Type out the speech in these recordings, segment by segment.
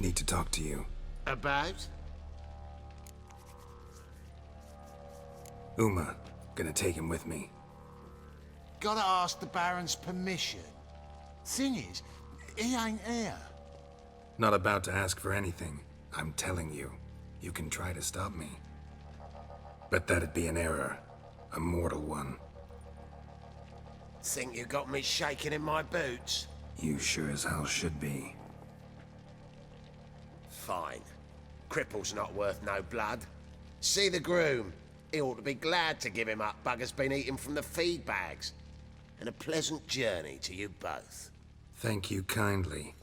Need to talk to you. About? Uma. Gonna take him with me. Gotta ask the Baron's permission. Thing is, he ain't here. Not about to ask for anything. I'm telling you. You can try to stop me. But that'd be an error. A mortal one. Think you got me shaking in my boots? You sure as hell should be. Fine. Cripple's not worth no blood. See the groom. He ought to be glad to give him up. Bugger's been eating from the feed bags. And a pleasant journey to you both. Thank you kindly.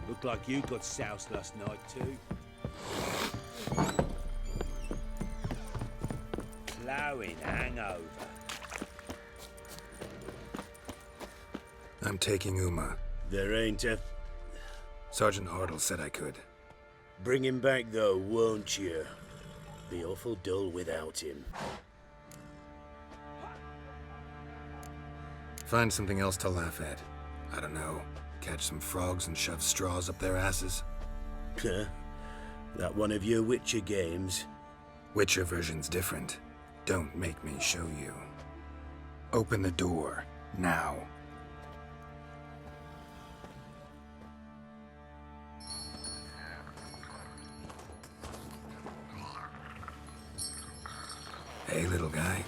Looked like you got soused last night too. Ploughing hangover. I'm taking Uma. There ain't a... Sergeant Hartle said I could. Bring him back though, won't you? Be awful dull without him. Find something else to laugh at. I don't know. Catch some frogs and shove straws up their asses. Huh? That one of your Witcher games? Witcher version's different. Don't make me show you. Open the door. Now. Hey, little guy.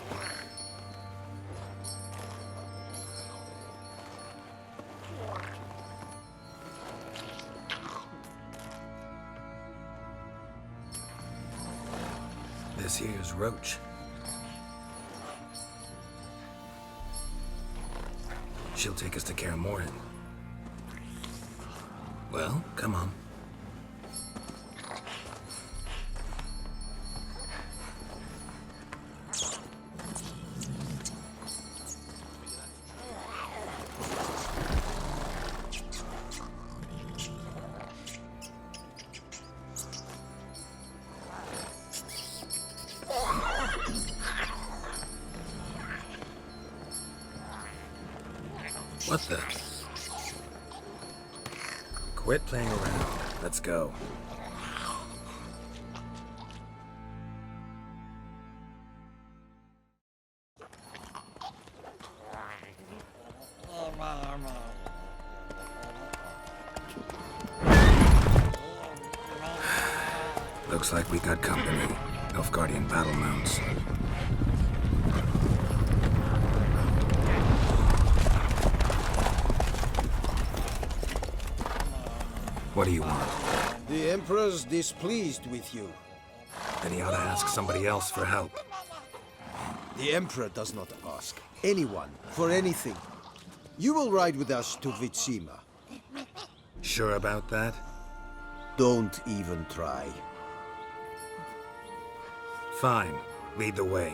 This here's Roach. She'll take us to Kaer Morhen. Well, come on. What the? Quit playing around. Let's go. Looks like we got company. Nilfgaardian battle mounts. What do you want? The Emperor's displeased with you. Then he ought to ask somebody else for help. The Emperor does not ask anyone for anything. You will ride with us to Vitsima. Sure about that? Don't even try. Fine. Lead the way.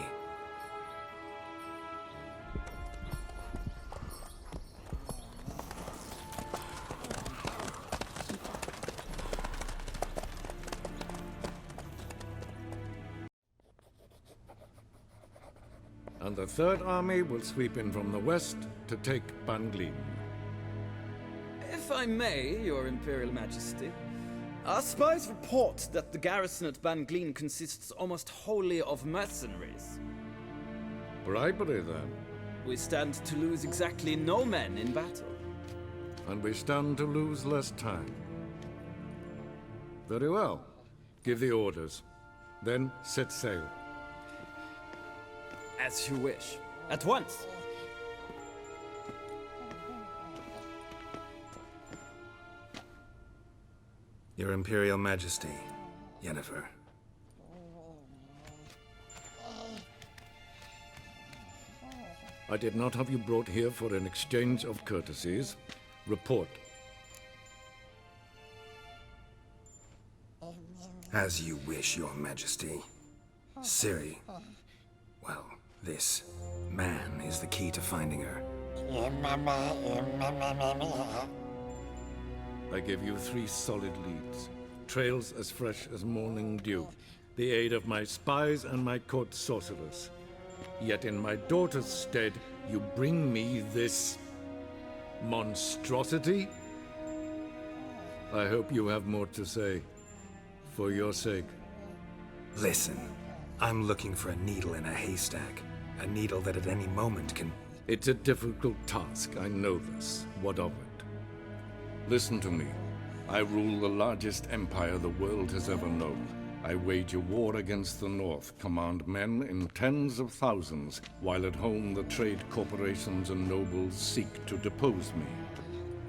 And the Third Army will sweep in from the west to take Banglin. If I may, Your Imperial Majesty, our spies report that the garrison at Banglin consists almost wholly of mercenaries. Bribery, then. We stand to lose exactly no men in battle. And we stand to lose less time. Very well. Give the orders. Then set sail. As you wish. At once. Your Imperial Majesty, Yennefer. I did not have you brought here for an exchange of courtesies. Report. As you wish, Your Majesty. Ciri. Well, this man is the key to finding her. I give you 3 solid leads. Trails as fresh as morning dew. The aid of my spies and my court sorcerers. Yet in my daughter's stead, you bring me this. monstrosity? I hope you have more to say. For your sake. Listen, I'm looking for a needle in a haystack. A needle that at any moment can... It's a difficult task, I know this. What of it? Listen to me. I rule the largest empire the world has ever known. I wage a war against the North, command men in tens of thousands, while at home the trade corporations and nobles seek to depose me.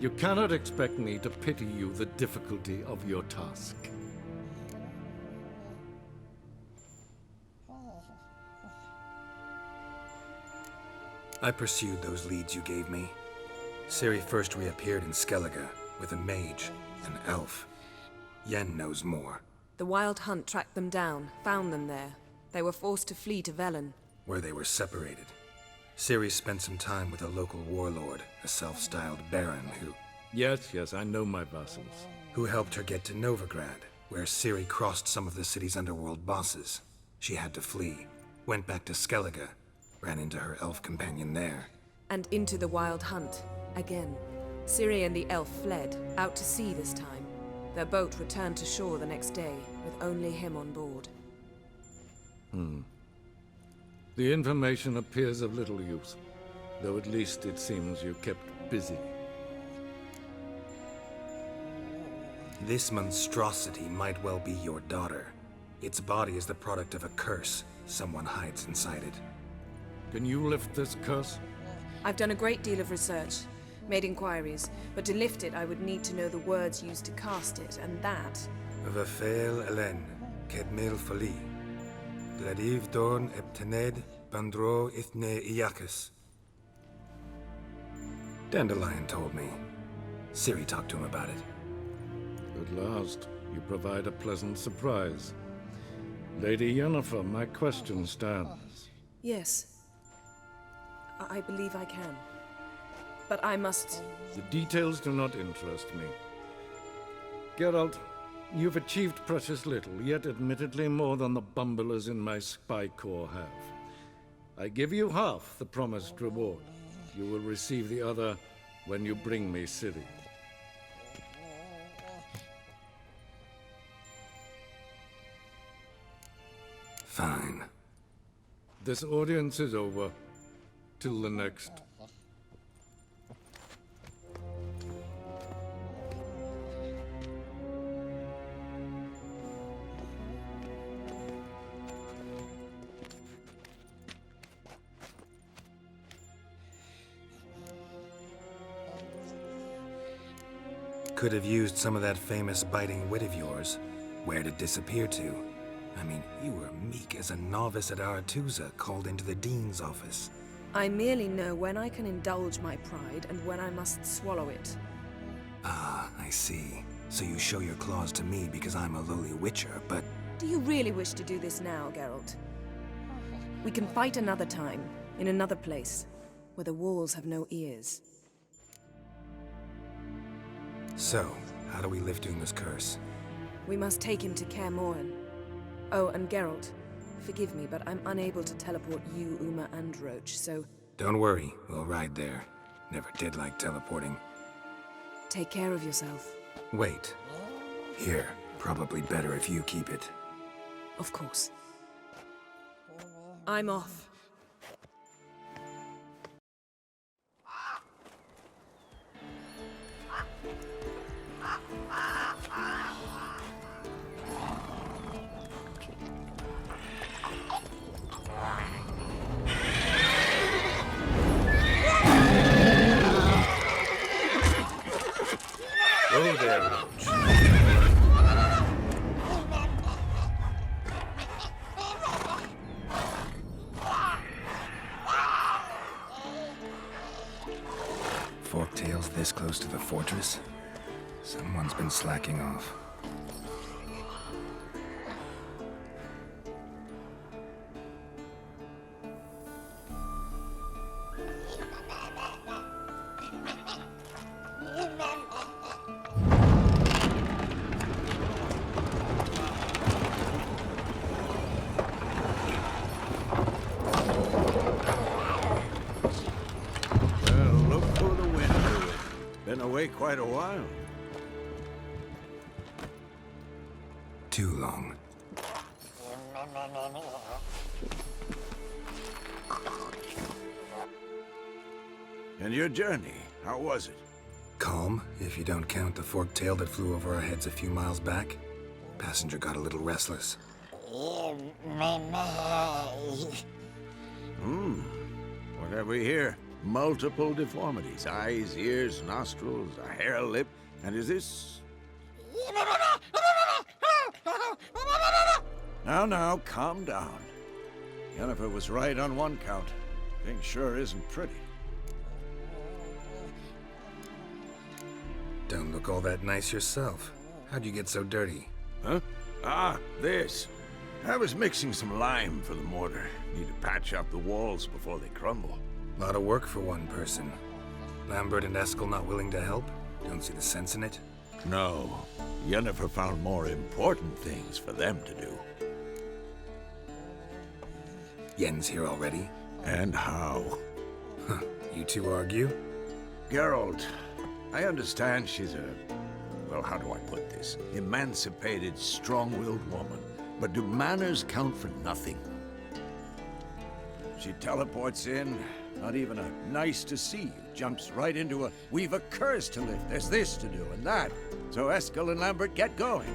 You cannot expect me to pity you the difficulty of your task. I pursued those leads you gave me. Ciri first reappeared in Skellige with a mage, an elf. Yen knows more. The Wild Hunt tracked them down, found them there. They were forced to flee to Velen. Where they were separated. Ciri spent some time with a local warlord, a self-styled baron Yes, I know my vassals. who helped her get to Novigrad, where Ciri crossed some of the city's underworld bosses. She had to flee, went back to Skellige, ran into her elf companion there. And into the Wild Hunt, again. Ciri and the elf fled, out to sea this time. Their boat returned to shore the next day, with only him on board. The information appears of little use, though at least it seems you kept busy. This monstrosity might well be your daughter. Its body is the product of a curse someone hides inside it. Can you lift this curse? I've done a great deal of research, made inquiries, but to lift it I would need to know the words used to cast it, and that... Vafel Elen, Kedmil Fali, Gladiv Dorn Eptened, Bandro Ithne Iakis. Dandelion told me. Ciri talked to him about it. At last, you provide a pleasant surprise. Lady Yennefer, my question stands. Yes. I believe I can. But I must... The details do not interest me. Geralt, you've achieved precious little, yet admittedly more than the bumblers in my spy corps have. I give you half the promised reward. You will receive the other when you bring me Ciri. Fine. This audience is over. Till the next. Could have used some of that famous biting wit of yours. Where'd it disappear to? I mean, you were meek as a novice at Aretusa called into the dean's office. I merely know when I can indulge my pride and when I must swallow it. Ah, I see. So you show your claws to me because I'm a lowly witcher, but... Do you really wish to do this now, Geralt? We can fight another time, in another place, where the walls have no ears. So, how do we lift Uma's curse? We must take him to Kaer Morhen. Oh, and Geralt, forgive me, but I'm unable to teleport you, Uma, and Roach, so... Don't worry, we'll ride there. Never did like teleporting. Take care of yourself. Wait. Here, probably better if you keep it. Of course. I'm off. Go there, Roach. Forktails this close to the fortress? Someone's been slacking off. Well, look for the window. Been away quite a while. Too long. And your journey, how was it? Calm, if you don't count the forked tail that flew over our heads a few miles back. Passenger got a little restless. What have we here? Multiple deformities. Eyes, ears, nostrils, a hair lip. And is this... Now, calm down. Yennefer was right on one count. Thing sure isn't pretty. Don't look all that nice yourself. How'd you get so dirty? Huh? Ah, this. I was mixing some lime for the mortar. Need to patch up the walls before they crumble. Lot of work for one person. Lambert and Eskel not willing to help? Don't see the sense in it? No. Yennefer found more important things for them to do. Yen's here already? And how? Huh. You two argue? Geralt, I understand she's a... well, how do I put this? Emancipated, strong-willed woman. But do manners count for nothing? She teleports in, not even a nice to see you. Jumps right into a, we've a curse to lift, there's this to do and that. So Eskel and Lambert get going.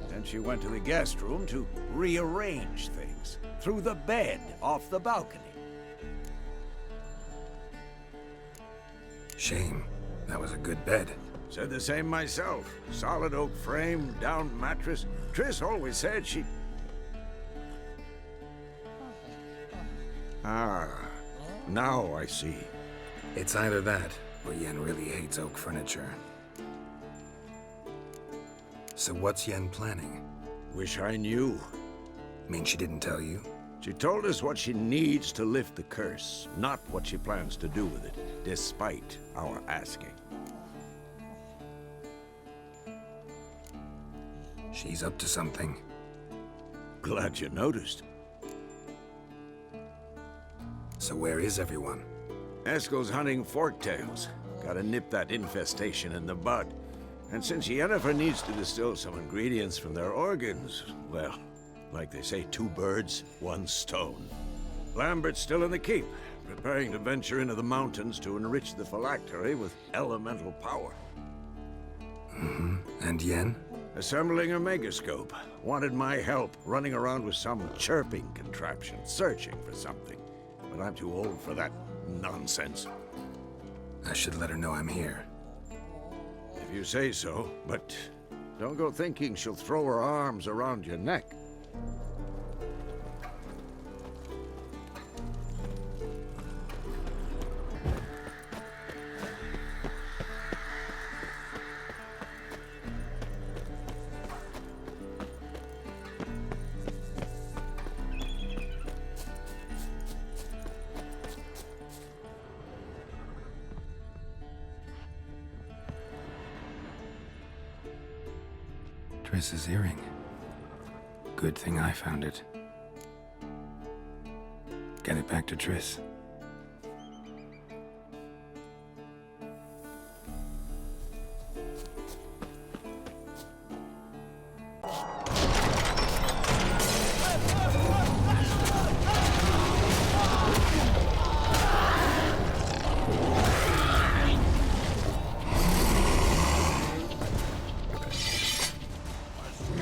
Then she went to the guest room to rearrange things. Through the bed, off the balcony. Shame. That was a good bed. Said the same myself. Solid oak frame, down mattress. Triss always said she... Ah, now I see. It's either that, or Yen really hates oak furniture. So what's Yen planning? Wish I knew. Mean she didn't tell you? She told us what she needs to lift the curse, not what she plans to do with it, despite our asking. She's up to something. Glad you noticed. So where is everyone? Eskel's hunting forktails. Gotta nip that infestation in the bud. And since Yennefer needs to distill some ingredients from their organs, well, like they say, 2 birds, 1 stone. Lambert's still in the keep, preparing to venture into the mountains to enrich the phylactery with elemental power. Mm-hmm. And Yen? Assembling a megascope. Wanted my help running around with some chirping contraption, searching for something. But I'm too old for that nonsense. I should let her know I'm here. If you say so, but don't go thinking she'll throw her arms around your neck. Triss's earring. Good thing I found it. Get it back to Triss.